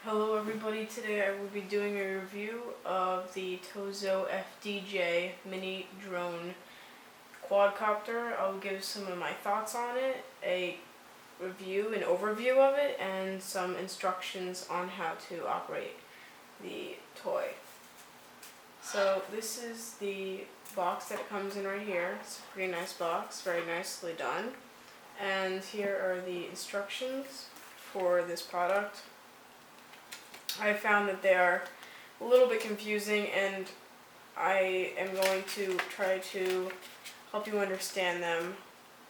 Hello everybody, today I will be doing a review of the TOZO FDJ Mini Drone quadcopter. I'll give some of my thoughts on it, an overview of it, and some instructions on how to operate the toy. So this is the box that it comes in right here. It's a pretty nice box, very nicely done. And here are the instructions for this product. I found that they are a little bit confusing, and I am going to try to help you understand them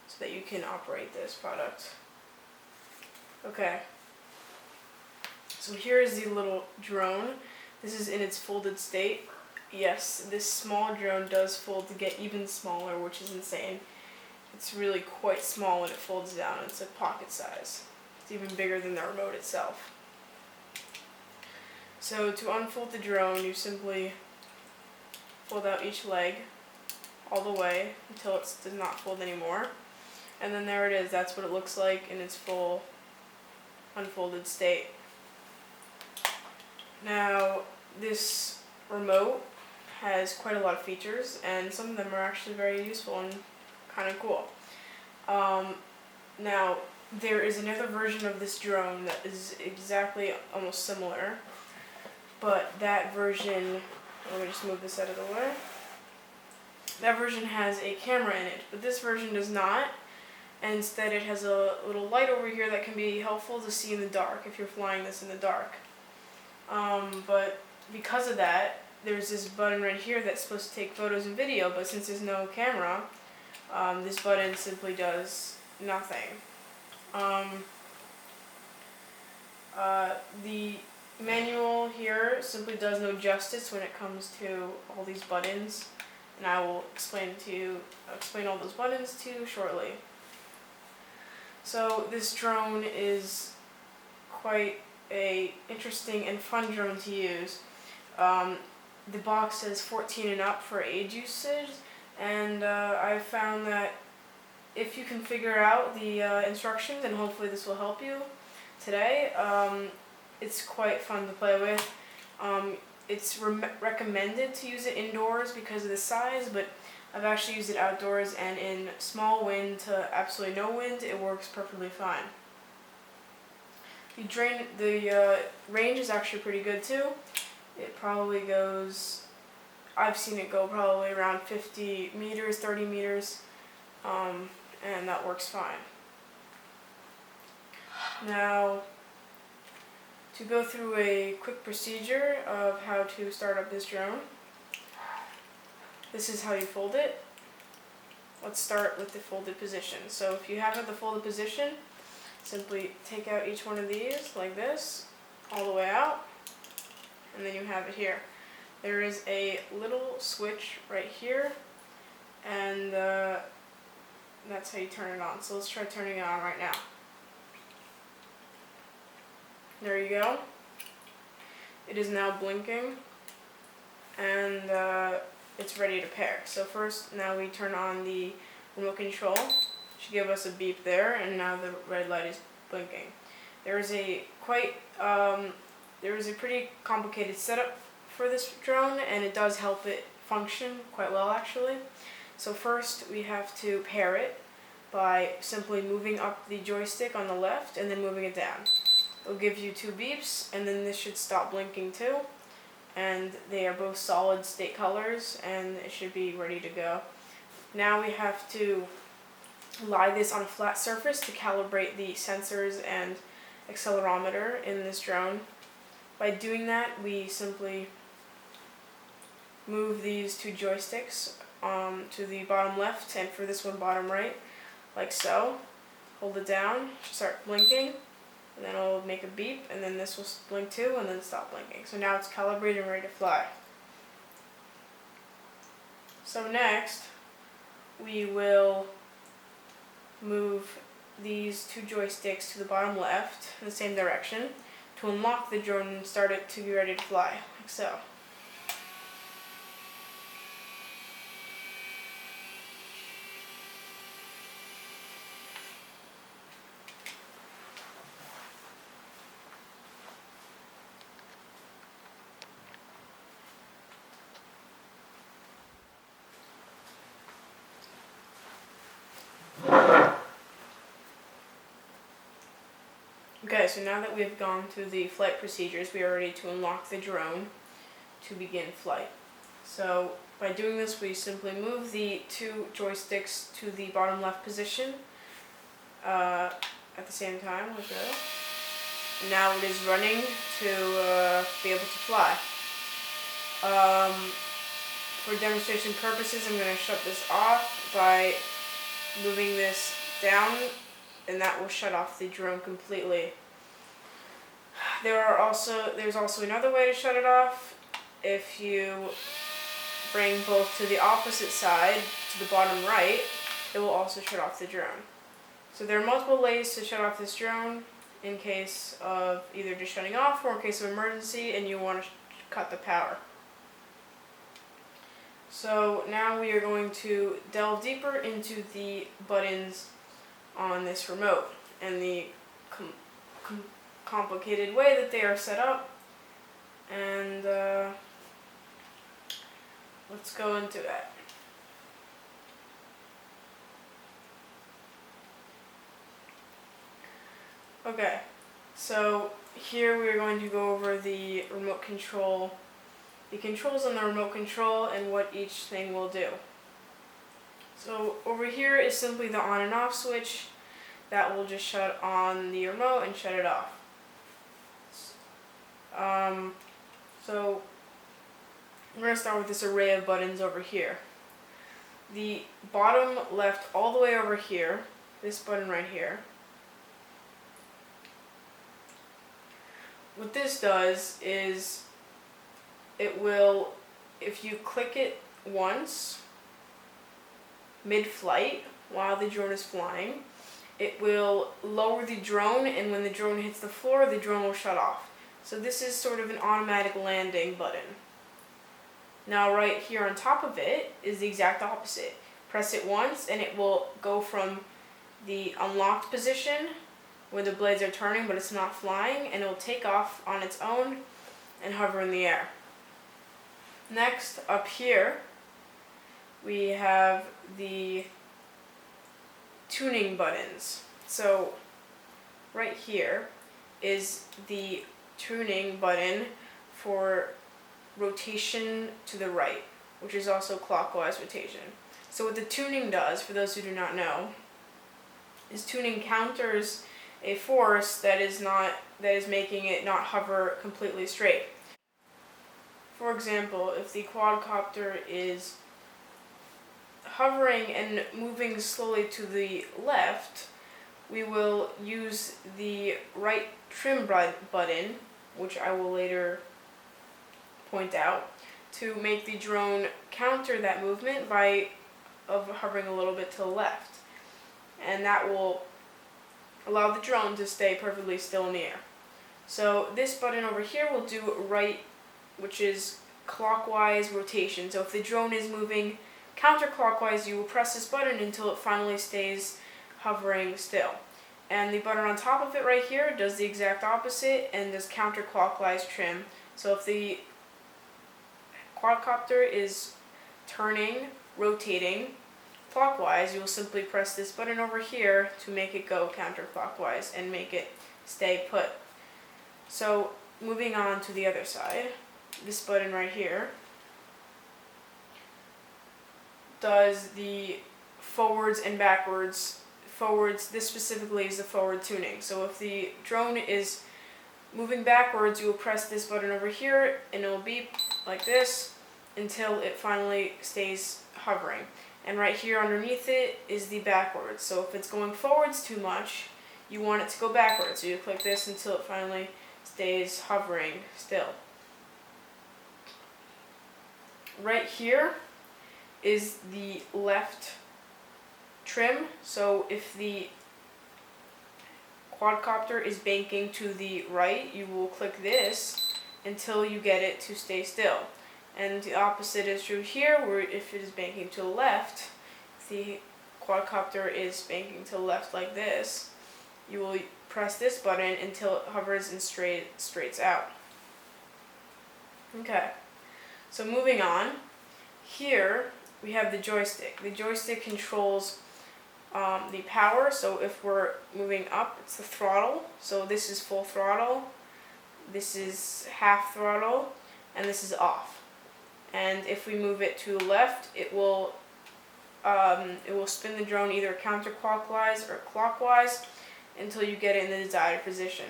so that you can operate this product. Okay, so here is the little drone. This is in its folded state. Yes, this small drone does fold to get even smaller, which is insane. It's really quite small when it folds down. It's like pocket size. It's even bigger than the remote itself. So to unfold the drone, you simply fold out each leg all the way until it does not fold anymore. And then there it is. That's what it looks like in its full unfolded state. Now, this remote has quite a lot of features, and some of them are actually very useful and kind of cool. Now, there is another version of this drone that is exactly almost similar. But that version, let me just move this out of the way. That version has a camera in it, but this version does not. And instead it has a little light over here that can be helpful to see in the dark if you're flying this in the dark. But because of that, there's this button right here that's supposed to take photos and video, but since there's no camera, this button simply does nothing. The manual here simply does no justice when it comes to all these buttons, and I will explain all those buttons to you shortly. So this drone is quite a interesting and fun drone to use. The box says 14 and up for age usage, and I found that if you can figure out the instructions, and hopefully this will help you today, it's quite fun to play with. It's recommended to use it indoors because of the size, but I've actually used it outdoors, and in small wind to absolutely no wind, it works perfectly fine. The range is actually pretty good too. It probably goes, I've seen it go probably around 50 meters, 30 meters, and that works fine. Now, to go through a quick procedure of how to start up this drone. This is how you fold it. Let's start with the folded position. So if you have the folded position, simply take out each one of these like this, all the way out, and then you have it here. There is a little switch right here, and that's how you turn it on. So let's try turning it on right now. There you go. It is now blinking, and it's ready to pair. So first, now we turn on the remote control. It should give us a beep there, and now the red light is blinking. There is a pretty complicated setup for this drone, and it does help it function quite well actually. So first, we have to pair it by simply moving up the joystick on the left and then moving it down. It'll give you two beeps, and then this should stop blinking too. And they are both solid state colors, and it should be ready to go. Now we have to lie this on a flat surface to calibrate the sensors and accelerometer in this drone. By doing that, we simply move these two joysticks to the bottom left, and for this one bottom right, like so. Hold it down, start blinking, and then it'll make a beep, and then this will blink too, and then stop blinking. So now it's calibrated and ready to fly. So next, we will move these two joysticks to the bottom left in the same direction to unlock the drone and start it to be ready to fly, like so. Okay, so now that we have gone through the flight procedures, we are ready to unlock the drone to begin flight. So by doing this, we simply move the two joysticks to the bottom left position at the same time like this. And now it is running to be able to fly. For demonstration purposes, I'm going to shut this off by moving this down, and that will shut off the drone completely. There's also another way to shut it off. If you bring both to the opposite side, to the bottom right, it will also shut off the drone. So there are multiple ways to shut off this drone in case of either just shutting off or in case of emergency and you want to cut the power. So now we are going to delve deeper into the buttons on this remote and the complicated way that they are set up, and let's go into that. Okay, so here we are going to go over the remote control, the controls on the remote control and what each thing will do. So over here is simply the on and off switch that will just shut on the remote and shut it off. So we're going to start with this array of buttons over here. The bottom left all the way over here, this button right here. What this does is it will, if you click it once mid-flight while the drone is flying, it will lower the drone, and when the drone hits the floor, the drone will shut off. So this is sort of an automatic landing button. Now right here on top of it is the exact opposite. Press it once and it will go from the unlocked position where the blades are turning but it's not flying, and it will take off on its own and hover in the air. Next, up here, we have the tuning buttons. So right here is the tuning button for rotation to the right, which is also clockwise rotation. So what the tuning does, for those who do not know, is tuning counters a force that is making it not hover completely straight. For example, if the quadcopter is hovering and moving slowly to the left, we will use the right trim button, which I will later point out, to make the drone counter that movement by hovering a little bit to the left. And that will allow the drone to stay perfectly still in the air. So this button over here will do right, which is clockwise rotation. So if the drone is moving counterclockwise, you will press this button until it finally stays hovering still. And the button on top of it right here does the exact opposite and does counterclockwise trim. So if the quadcopter is turning, rotating clockwise, you will simply press this button over here to make it go counterclockwise and make it stay put. So moving on to the other side, this button right here does the forwards and backwards. Forwards, this specifically is the forward tuning. So if the drone is moving backwards, you will press this button over here and it will beep like this until it finally stays hovering. And right here underneath it is the backwards. So if it's going forwards too much, you want it to go backwards. So you click this until it finally stays hovering still. Right here is the left trim. So if the quadcopter is banking to the right, you will click this until you get it to stay still. And the opposite is true here, where if it is banking to the left, if the quadcopter is banking to the left like this, you will press this button until it hovers and straights out. Okay, so moving on, here we have the joystick. The joystick controls the power. So if we're moving up, it's the throttle. So this is full throttle, this is half throttle, and this is off. And if we move it to the left, it will spin the drone either counterclockwise or clockwise until you get it in the desired position.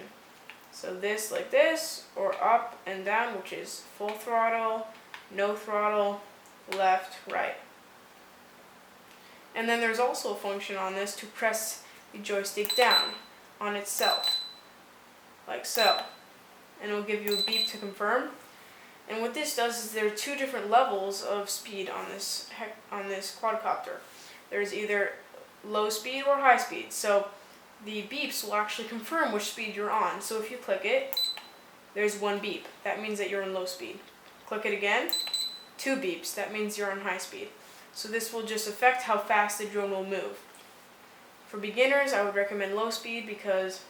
So this like this, or up and down, which is full throttle, no throttle, left, right. And then there's also a function on this to press the joystick down on itself, like so. And it'll give you a beep to confirm. And what this does is there are two different levels of speed on this quadcopter. There's either low speed or high speed. So the beeps will actually confirm which speed you're on. So if you click it, there's one beep. That means that you're in low speed. Click it again, two beeps. That means you're on high speed. So this will just affect how fast the drone will move. For beginners, I would recommend low speed because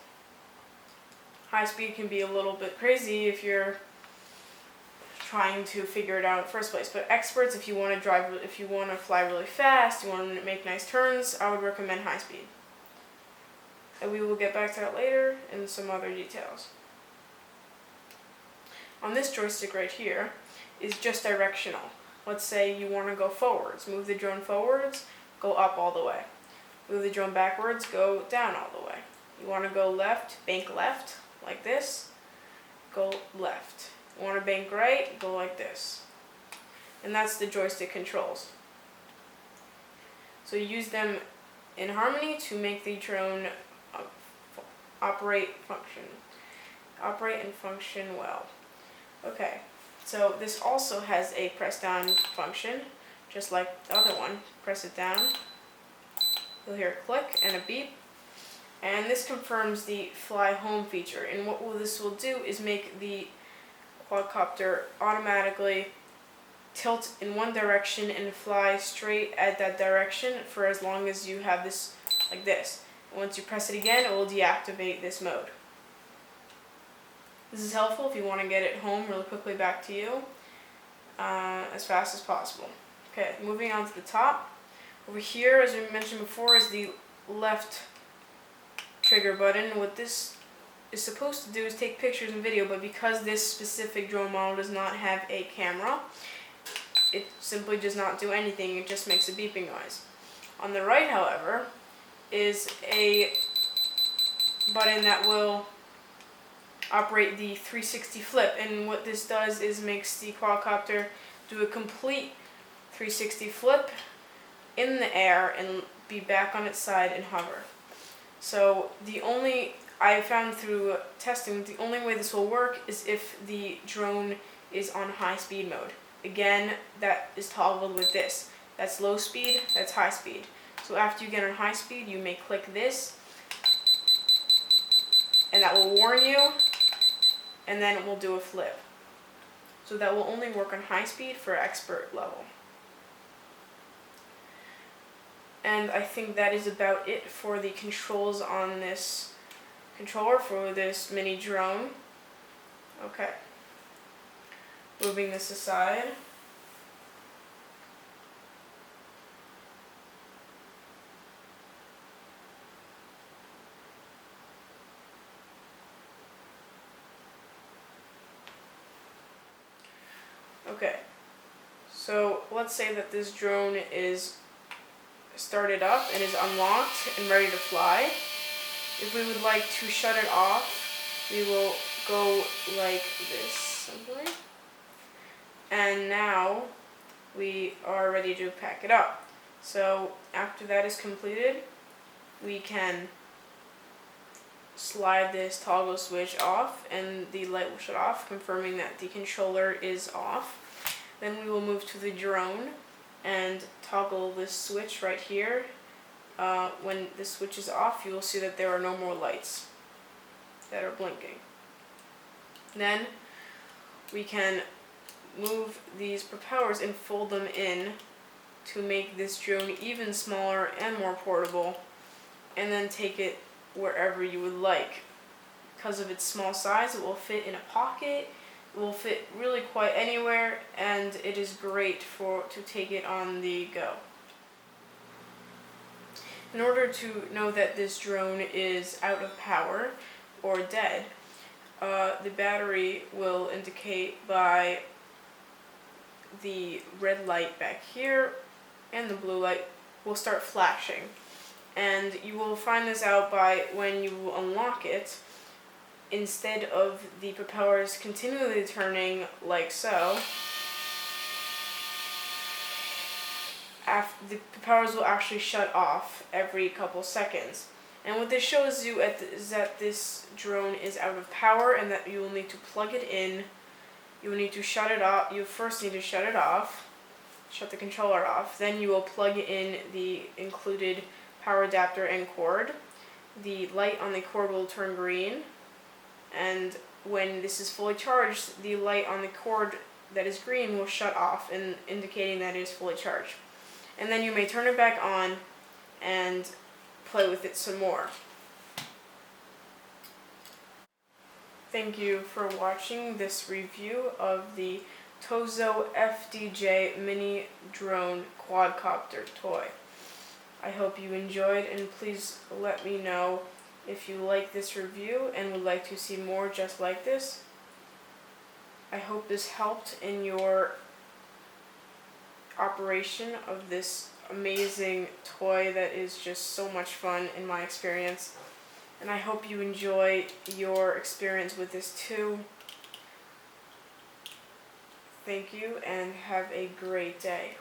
high speed can be a little bit crazy if you're trying to figure it out in the first place. But experts, if you want to fly really fast, you want to make nice turns, I would recommend high speed. And we will get back to that later in some other details. On this joystick right here is just directional. Let's say you want to go forwards. Move the drone forwards, go up all the way. Move the drone backwards, go down all the way. You want to go left, bank left, like this, go left. You want to bank right, go like this. And that's the joystick controls. So you use them in harmony to make the drone operate and function well. Okay. So this also has a press down function, just like the other one. Press it down, you'll hear a click and a beep, and this confirms the fly home feature. And what this will do is make the quadcopter automatically tilt in one direction and fly straight at that direction for as long as you have this like this. And once you press it again, it will deactivate this mode. This is helpful if you want to get it home really quickly back to you as fast as possible. Okay, moving on to the top. Over here, as we mentioned before, is the left trigger button. What this is supposed to do is take pictures and video, but because this specific drone model does not have a camera, it simply does not do anything. It just makes a beeping noise. On the right, however, is a button that will operate the 360 flip, and what this does is makes the quadcopter do a complete 360 flip in the air and be back on its side and hover. So I found through testing, the only way this will work is if the drone is on high speed mode. Again, that is toggled with this. That's low speed, that's high speed. So after you get on high speed, you may click this, and that will warn you, and then it will do a flip. So that will only work on high speed for expert level. And I think that is about it for the controls on this controller for this mini drone. Okay. Moving this aside. Okay, so let's say that this drone is started up and is unlocked and ready to fly. If we would like to shut it off, we will go like this simply. And now we are ready to pack it up. So after that is completed, we can slide this toggle switch off and the light will shut off, confirming that the controller is off. Then we will move to the drone and toggle this switch right here. When the switch is off, you will see that there are no more lights that are blinking. Then we can move these propellers and fold them in to make this drone even smaller and more portable, and then take it wherever you would like. Because of its small size, it will fit in a pocket, it will fit really quite anywhere, and it is great to take it on the go. In order to know that this drone is out of power or dead, the battery will indicate by the red light back here, and the blue light will start flashing. And you will find this out by when you unlock it, instead of the propellers continually turning like so, the propellers will actually shut off every couple seconds. And what this shows you is that this drone is out of power and that you will need to plug it in. You will need to shut it off. You first need to shut it off, shut the controller off. Then you will plug in the included power adapter and cord. The light on the cord will turn green, and when this is fully charged, the light on the cord that is green will shut off, and indicating that it is fully charged. And then you may turn it back on and play with it some more. Thank you for watching this review of the TOZO FDJ Mini Drone Quadcopter toy. I hope you enjoyed, and please let me know if you like this review and would like to see more just like this. I hope this helped in your operation of this amazing toy that is just so much fun in my experience. And I hope you enjoy your experience with this too. Thank you and have a great day.